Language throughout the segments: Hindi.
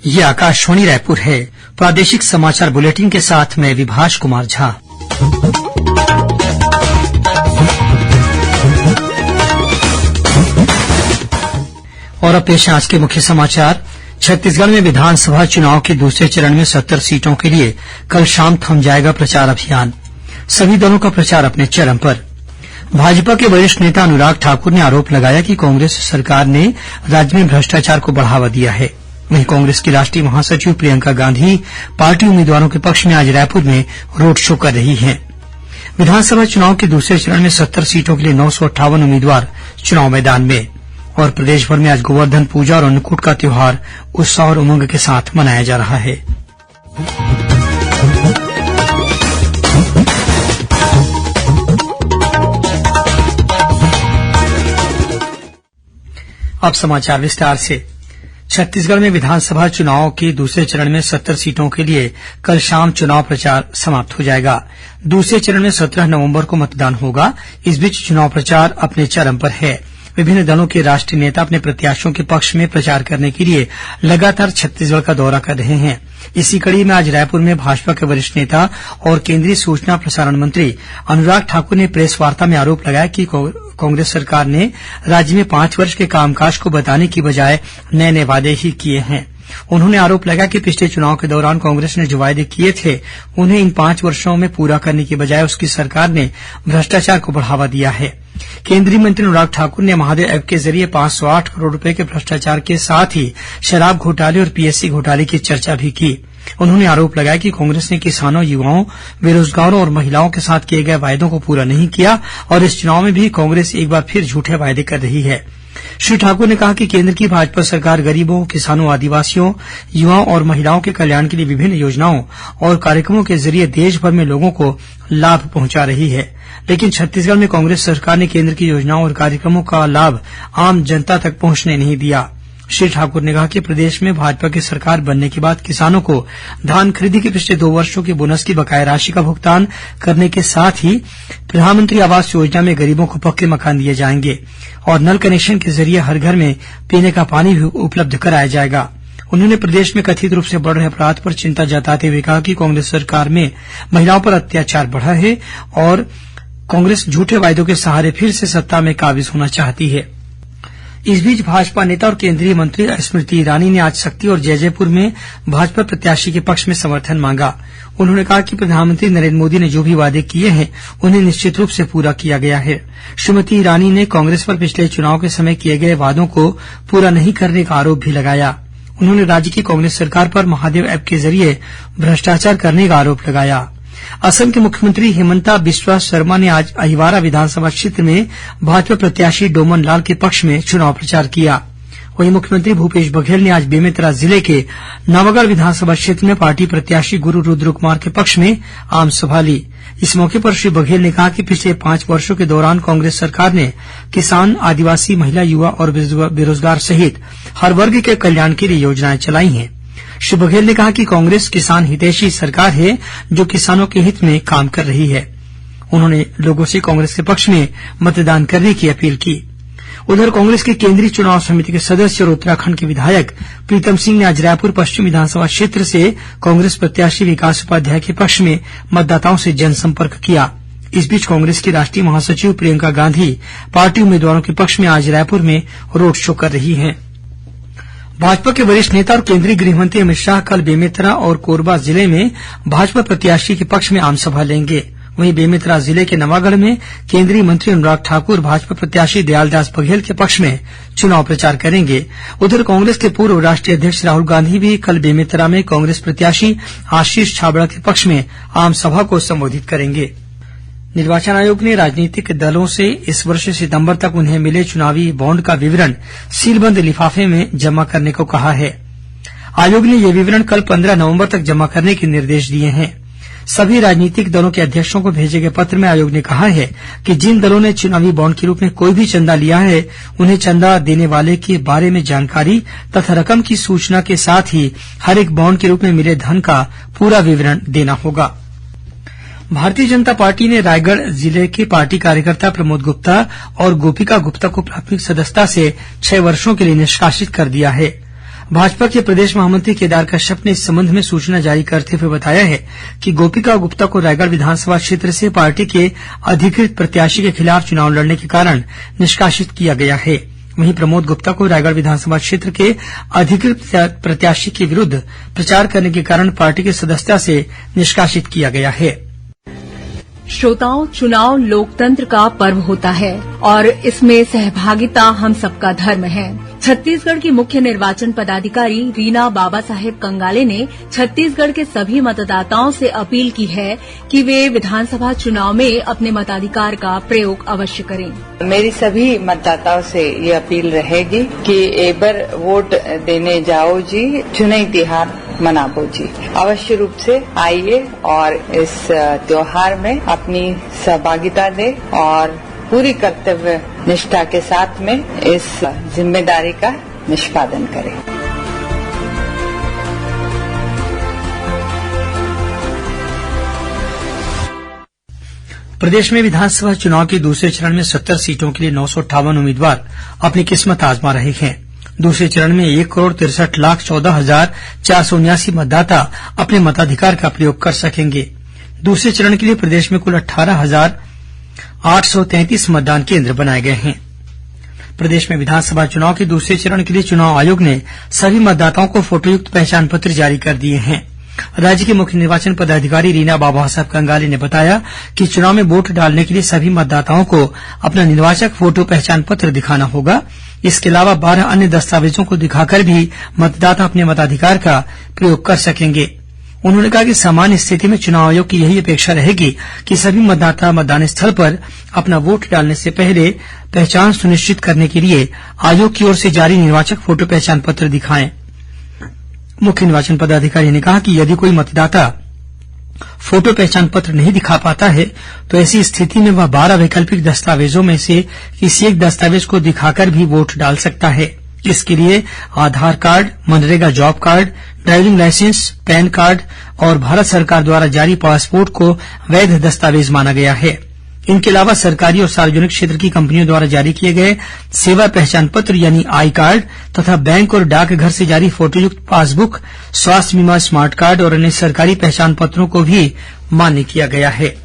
ये आकाशवाणी रायपुर है। प्रादेशिक समाचार बुलेटिन के साथ मैं विभाष कुमार झा। और अब पेश आज के मुख्य समाचार। छत्तीसगढ़ में विधानसभा चुनाव के दूसरे चरण में 70 सीटों के लिए कल शाम थम जाएगा प्रचार अभियान। सभी दलों का प्रचार अपने चरम पर। भाजपा के वरिष्ठ नेता अनुराग ठाकुर ने आरोप लगाया कि कांग्रेस सरकार ने राज्य में भ्रष्टाचार को बढ़ावा दिया है। वहीं कांग्रेस की राष्ट्रीय महासचिव प्रियंका गांधी पार्टी उम्मीदवारों के पक्ष में आज रायपुर में रोड शो कर रही हैं। विधानसभा चुनाव के दूसरे चरण में 70 सीटों के लिए 958 उम्मीदवार चुनाव मैदान में। और प्रदेश भर में आज गोवर्धन पूजा और अन्नकूट का त्यौहार उत्साह और उमंग के साथ मनाया जा रहा है। अब समाचार विस्तार से। छत्तीसगढ़ में विधानसभा चुनाव के दूसरे चरण में 70 सीटों के लिए कल शाम चुनाव प्रचार समाप्त हो जाएगा। दूसरे चरण में 17 नवंबर को मतदान होगा। इस बीच चुनाव प्रचार अपने चरम पर है। विभिन्न दलों के राष्ट्रीय नेता अपने प्रत्याशियों के पक्ष में प्रचार करने के लिए लगातार छत्तीसगढ़ का दौरा कर रहे हैं। इसी कड़ी में आज रायपुर में भाजपा के वरिष्ठ नेता और केंद्रीय सूचना प्रसारण मंत्री अनुराग ठाकुर ने प्रेस वार्ता में आरोप लगाया कि कांग्रेस सरकार ने राज्य में 5 वर्ष के कामकाज को बताने की बजाय नए नए वादे ही किए हैं। उन्होंने आरोप लगाया कि पिछले चुनाव के दौरान कांग्रेस ने जो वादे किए थे उन्हें इन 5 वर्षों में पूरा करने की बजाय उसकी सरकार ने भ्रष्टाचार को बढ़ावा दिया है। केंद्रीय मंत्री अनुराग ठाकुर ने महादेव ऐप के जरिए 508 करोड़ रुपए के भ्रष्टाचार के साथ ही शराब घोटाले और पीएससी घोटाले की चर्चा भी की। उन्होंने आरोप लगाया कि कांग्रेस ने किसानों, युवाओं, बेरोजगारों और महिलाओं के साथ किए गए वायदों को पूरा नहीं किया और इस चुनाव में भी कांग्रेस एक बार फिर झूठे वायदे कर रही है। श्री ठाकुर ने कहा कि केंद्र की भाजपा सरकार गरीबों, किसानों, आदिवासियों, युवाओं और महिलाओं के कल्याण के लिए विभिन्न योजनाओं और कार्यक्रमों के जरिए देश भर में लोगों को लाभ पहुंचा रही है। लेकिन छत्तीसगढ़ में कांग्रेस सरकार ने केंद्र की योजनाओं और कार्यक्रमों का लाभ आम जनता तक पहुंचने नहीं दिया। श्री ठाकुर ने कहा कि प्रदेश में भाजपा की सरकार बनने के बाद किसानों को धान खरीदी के पिछले 2 वर्षों की बोनस की बकाया राशि का भुगतान करने के साथ ही प्रधानमंत्री आवास योजना में गरीबों को पक्के मकान दिए जाएंगे और नल कनेक्शन के जरिए हर घर में पीने का पानी भी उपलब्ध कराया जाएगा। उन्होंने प्रदेश में कथित रूप से बढ़ रहे अपराध पर चिंता जताते हुए कहा कि कांग्रेस सरकार में महिलाओं पर अत्याचार बढ़ा है और कांग्रेस झूठे वायदों के सहारे फिर से सत्ता में काबिज होना चाहती है। इस बीच भाजपा नेता और केंद्रीय मंत्री स्मृति ईरानी ने आज सक्ती और जैजैपुर में भाजपा प्रत्याशी के पक्ष में समर्थन मांगा। उन्होंने कहा कि प्रधानमंत्री नरेंद्र मोदी ने जो भी वादे किए हैं उन्हें निश्चित रूप से पूरा किया गया है। श्रीमती ईरानी ने कांग्रेस पर पिछले चुनाव के समय किए गए वादों को पूरा नहीं करने का आरोप भी लगाया। उन्होंने राज्य की कांग्रेस सरकार पर महादेव ऐप के जरिए भ्रष्टाचार करने का आरोप लगाया। असम के मुख्यमंत्री हिमंता बिस्वा शर्मा ने आज अहिवारा विधानसभा क्षेत्र में भाजपा प्रत्याशी डोमन लाल के पक्ष में चुनाव प्रचार किया। वहीं मुख्यमंत्री भूपेश बघेल ने आज बेमेतरा जिले के नवागढ़ विधानसभा क्षेत्र में पार्टी प्रत्याशी गुरु रुद्रकुमार के पक्ष में आमसभा ली। इस मौके पर श्री बघेल ने कहा कि पिछले 5 वर्षों के दौरान कांग्रेस सरकार ने किसान, आदिवासी, महिला, युवा और बेरोजगार सहित हर वर्ग के कल्याण के लिए योजनाएं चलाई हैं। श्री बघेल ने कहा कि कांग्रेस किसान हितैषी सरकार है जो किसानों के हित में काम कर रही है। उन्होंने लोगों से कांग्रेस के पक्ष में मतदान करने की अपील की। उधर कांग्रेस के केंद्रीय चुनाव समिति के सदस्य और उत्तराखंड के विधायक प्रीतम सिंह ने आज रायपुर पश्चिम विधानसभा क्षेत्र से कांग्रेस प्रत्याशी विकास उपाध्याय के पक्ष में मतदाताओं से जनसंपर्क किया। इस बीच कांग्रेस की राष्ट्रीय महासचिव प्रियंका गांधी पार्टी उम्मीदवारों के पक्ष में आज रायपुर में रोड शो कर रही हैं। भाजपा के वरिष्ठ नेता और केंद्रीय गृहमंत्री अमित शाह कल बेमेतरा और कोरबा जिले में भाजपा प्रत्याशी के पक्ष में आमसभा लेंगे। वहीं बेमेतरा जिले के नवागढ़ में केंद्रीय मंत्री अनुराग ठाकुर भाजपा प्रत्याशी दयालदास बघेल के पक्ष में चुनाव प्रचार करेंगे। उधर कांग्रेस के पूर्व राष्ट्रीय अध्यक्ष राहुल गांधी भी कल बेमेतरा में कांग्रेस प्रत्याशी आशीष छाबड़ा के पक्ष में आमसभा को संबोधित करेंगे। निर्वाचन आयोग ने राजनीतिक दलों से इस वर्ष सितंबर तक उन्हें मिले चुनावी बॉन्ड का विवरण सीलबंद लिफाफे में जमा करने को कहा है। आयोग ने यह विवरण कल 15 नवंबर तक जमा करने के निर्देश दिए हैं। सभी राजनीतिक दलों के अध्यक्षों को भेजे गए पत्र में आयोग ने कहा है कि जिन दलों ने चुनावी बॉन्ड के रूप में कोई भी चंदा लिया है उन्हें चंदा देने वाले के बारे में जानकारी तथा रकम की सूचना के साथ ही हर एक बॉन्ड के रूप में मिले धन का पूरा विवरण देना होगा। भारतीय जनता पार्टी ने रायगढ़ जिले के पार्टी कार्यकर्ता प्रमोद गुप्ता और गोपिका गुप्ता को प्राथमिक सदस्यता से 6 वर्षों के लिए निष्कासित कर दिया है। भाजपा के प्रदेश महामंत्री केदार कश्यप ने इस संबंध में सूचना जारी करते हुए बताया है कि गोपिका गुप्ता को रायगढ़ विधानसभा क्षेत्र से पार्टी के अधिकृत प्रत्याशी के खिलाफ चुनाव लड़ने के कारण निष्कासित किया गया है। वहीं प्रमोद गुप्ता को रायगढ़ विधानसभा क्षेत्र के अधिकृत प्रत्याशी के विरुद्ध प्रचार करने के कारण पार्टी की सदस्यता से निष्कासित किया गया है। श्रोताओं, चुनाव लोकतंत्र का पर्व होता है और इसमें सहभागिता हम सबका धर्म है। छत्तीसगढ़ की मुख्य निर्वाचन पदाधिकारी रीना बाबा साहेब कंगाले ने छत्तीसगढ़ के सभी मतदाताओं से अपील की है कि वे विधानसभा चुनाव में अपने मताधिकार का प्रयोग अवश्य करें। मेरी सभी मतदाताओं से ये अपील रहेगी कि एक बार वोट देने जाओ जी, चुनावी त्योहार मनाओ जी। अवश्य रूप से आइए और इस त्योहार में अपनी सहभागिता दे और पूरी कर्तव्य निष्ठा के साथ में इस जिम्मेदारी का निष्पादन करें। प्रदेश में विधानसभा चुनाव के दूसरे चरण में 70 सीटों के लिए 958 उम्मीदवार अपनी किस्मत आजमा रहे हैं। दूसरे चरण में 1,63,14,479 मतदाता अपने मताधिकार का प्रयोग कर सकेंगे। दूसरे चरण के लिए प्रदेश में कुल 18,833 मतदान केन्द्र बनाए गए हैं। प्रदेश में विधानसभा चुनाव के दूसरे चरण के लिए चुनाव आयोग ने सभी मतदाताओं को फोटोयुक्त पहचान पत्र जारी कर दिए हैं। राज्य के मुख्य निर्वाचन पदाधिकारी रीना बाबा साहब कंगाले ने बताया कि चुनाव में वोट डालने के लिए सभी मतदाताओं को अपना निर्वाचक फोटो पहचान पत्र दिखाना होगा। इसके अलावा 12 अन्य दस्तावेजों को दिखाकर भी मतदाता अपने मताधिकार का प्रयोग कर सकेंगे। उन्होंने कहा कि सामान्य स्थिति में चुनाव आयोग की यही अपेक्षा रहेगी कि सभी मतदाता मतदान स्थल पर अपना वोट डालने से पहले पहचान सुनिश्चित करने के लिए आयोग की ओर से जारी निर्वाचक फोटो पहचान पत्र दिखाएं। मुख्य निर्वाचन पदाधिकारी ने कहा कि यदि कोई मतदाता फोटो पहचान पत्र नहीं दिखा पाता है तो ऐसी स्थिति में वह 12 वैकल्पिक दस्तावेजों में से किसी एक दस्तावेज को दिखाकर भी वोट डाल सकता है। इसके लिए आधार कार्ड, मनरेगा job card, driving licence, PAN card और भारत सरकार द्वारा जारी पासपोर्ट को वैध दस्तावेज माना गया है। इनके अलावा सरकारी और सार्वजनिक क्षेत्र की कंपनियों द्वारा जारी किए गए सेवा पहचान पत्र यानी आई कार्ड तथा बैंक और डाकघर से जारी फोटोयुक्त पासबुक, स्वास्थ्य बीमा स्मार्ट कार्ड और अन्य सरकारी पहचान पत्रों को भी मान्य किया गया है।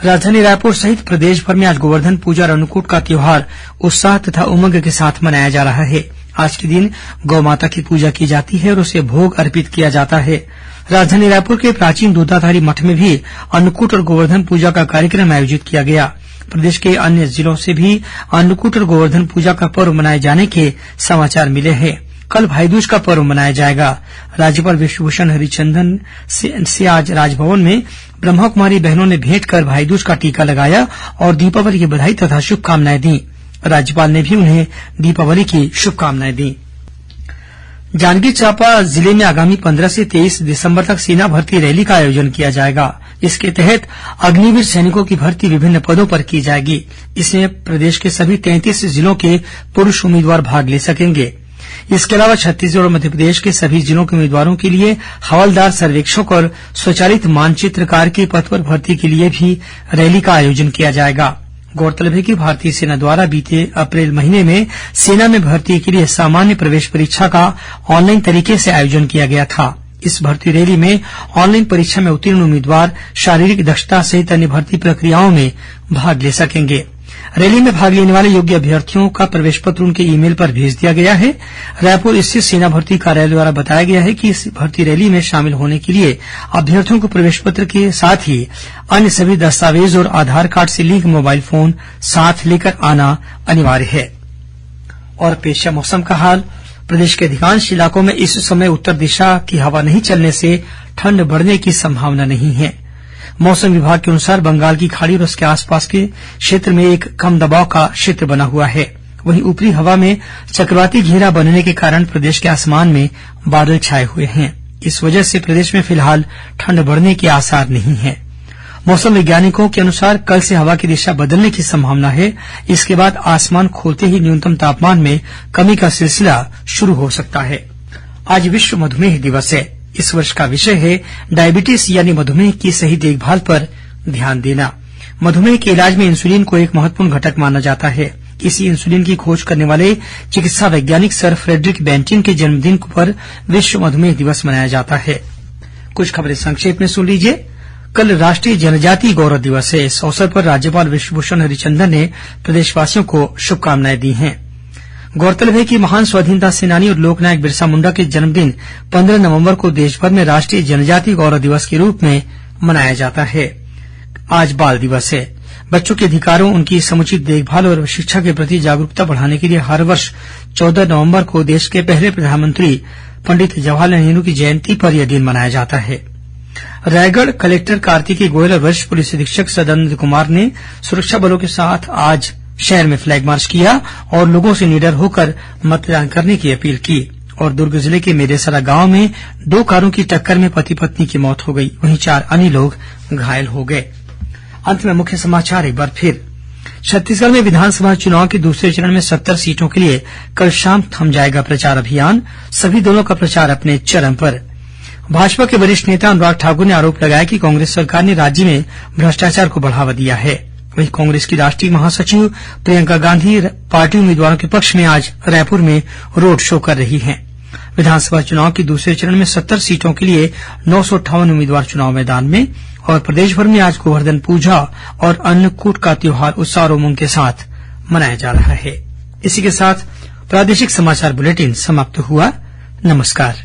राजधानी रायपुर सहित प्रदेश भर में आज गोवर्धन पूजा और अन्नकूट का त्योहार उत्साह तथा उमंग के साथ मनाया जा रहा है। आज के दिन गौ माता की पूजा की जाती है और उसे भोग अर्पित किया जाता है। राजधानी रायपुर के प्राचीन दूधाधारी मठ में भी अन्नकूट और गोवर्धन पूजा का कार्यक्रम आयोजित किया गया। प्रदेश के अन्य जिलों से भी अन्नकूट और गोवर्धन पूजा का पर्व मनाए जाने के समाचार मिले हैं। कल भाईदूज का पर्व मनाया जाएगा। राज्यपाल विश्वभूषण हरिचंदन से आज राजभवन में ब्रह्मा कुमारी बहनों ने भेंट कर भाईदूज का टीका लगाया और दीपावली की बधाई तथा शुभकामनाएं दी। राज्यपाल ने भी उन्हें दीपावली की शुभकामनाएं दी। जांजगीर चांपा जिले में आगामी 15 से 23 दिसंबर तक सेना भर्ती रैली का आयोजन किया जाएगा। इसके तहत अग्निवीर सैनिकों की भर्ती विभिन्न पदों पर की जाएगी। इसमें प्रदेश के सभी 33 जिलों के पुरुष उम्मीदवार भाग ले सकेंगे। इसके अलावा छत्तीसगढ़ और मध्यप्रदेश के सभी जिलों के उम्मीदवारों के लिए हवलदार, सर्वेक्षक और स्वचालित मानचित्रकार के पद पर भर्ती के लिए भी रैली का आयोजन किया जाएगा। गौरतलब है कि भारतीय सेना द्वारा बीते अप्रैल महीने में सेना में भर्ती के लिए सामान्य प्रवेश परीक्षा का ऑनलाइन तरीके से आयोजन किया गया था। इस भर्ती रैली में ऑनलाइन परीक्षा में उत्तीर्ण उम्मीदवार शारीरिक दक्षता सहित अन्य भर्ती प्रक्रियाओं में भाग ले सकेंगे। रैली में भाग लेने वाले योग्य अभ्यर्थियों का प्रवेश पत्र उनके ईमेल पर भेज दिया गया है। रायपुर स्थित सेना भर्ती कार्यालय द्वारा बताया गया है कि इस भर्ती रैली में शामिल होने के लिए अभ्यर्थियों को प्रवेश पत्र के साथ ही अन्य सभी दस्तावेज और आधार कार्ड से लिंक मोबाइल फोन साथ लेकर आना अनिवार्य है। और पेश है मौसम का हाल। प्रदेश के अधिकांश इलाकों में इस समय उत्तर दिशा की हवा नहीं चलने से ठंड बढ़ने की संभावना नहीं है। मौसम विभाग के अनुसार बंगाल की खाड़ी और उसके आसपास के क्षेत्र में एक कम दबाव का क्षेत्र बना हुआ है। वहीं ऊपरी हवा में चक्रवाती घेरा बनने के कारण प्रदेश के आसमान में बादल छाए हुए हैं। इस वजह से प्रदेश में फिलहाल ठंड बढ़ने के आसार नहीं है। मौसम वैज्ञानिकों के अनुसार कल से हवा की दिशा बदलने की संभावना है। इसके बाद आसमान खोलते ही न्यूनतम तापमान में कमी का सिलसिला शुरू हो सकता है। आज विश्व मधुमेह दिवस है। इस वर्ष का विषय है डायबिटीज यानी मधुमेह की सही देखभाल पर ध्यान देना। मधुमेह के इलाज में इंसुलिन को एक महत्वपूर्ण घटक माना जाता है। इसी इंसुलिन की खोज करने वाले चिकित्सा वैज्ञानिक सर फ्रेडरिक बेंटिन के जन्मदिन पर विश्व मधुमेह दिवस मनाया जाता है। कुछ खबरें संक्षेप में सुन लीजिए। कल राष्ट्रीय जनजातीय गौरव दिवस है। इस अवसर पर राज्यपाल विश्वभूषण हरिचंदन ने प्रदेशवासियों को शुभकामनाएं दी हैं। गौरतलब है कि महान स्वाधीनता सेनानी और लोकनायक बिरसा मुंडा के जन्मदिन 15 नवंबर को देशभर में राष्ट्रीय जनजातीय गौरव दिवस के रूप में मनाया जाता है। आज बाल दिवस है। बच्चों के अधिकारों, उनकी समुचित देखभाल और शिक्षा के प्रति जागरूकता बढ़ाने के लिए हर वर्ष 14 नवंबर को देश के पहले प्रधानमंत्री पंडित जवाहरलाल नेहरू की जयंती पर यह दिन मनाया जाता है। रायगढ़ कलेक्टर कार्तिकेय गोयल और वरिष्ठ पुलिस अधीक्षक सदानंद कुमार ने सुरक्षा बलों के साथ आज शहर में फ्लैग मार्च किया और लोगों से निडर होकर मतदान करने की अपील की। और दुर्ग जिले के मेरेसरा गांव में 2 कारों की टक्कर में पति पत्नी की मौत हो गई, वहीं 4 अन्य लोग घायल हो गए। अंत में मुख्य समाचार एक बार फिर। छत्तीसगढ़ में विधानसभा चुनाव के दूसरे चरण में 70 सीटों के लिए कल शाम थम जाएगा प्रचार अभियान। सभी दलों का प्रचार अपने चरम पर। भाजपा के वरिष्ठ नेता अनुराग ठाकुर ने आरोप लगाया कि कांग्रेस सरकार ने राज्य में भ्रष्टाचार को बढ़ावा दिया है। वहीं कांग्रेस की राष्ट्रीय महासचिव प्रियंका गांधी पार्टी उम्मीदवारों के पक्ष में आज रायपुर में रोड शो कर रही हैं। विधानसभा चुनाव के दूसरे चरण में 70 सीटों के लिए 958 उम्मीदवार चुनाव मैदान में। और प्रदेशभर में आज गोवर्धन पूजा और अन्नकूट का त्योहार उत्साह और उमंग के साथ मनाया जा रहा है। इसी के साथ प्रादेशिक समाचार बुलेटिन समाप्त हुआ। नमस्कार।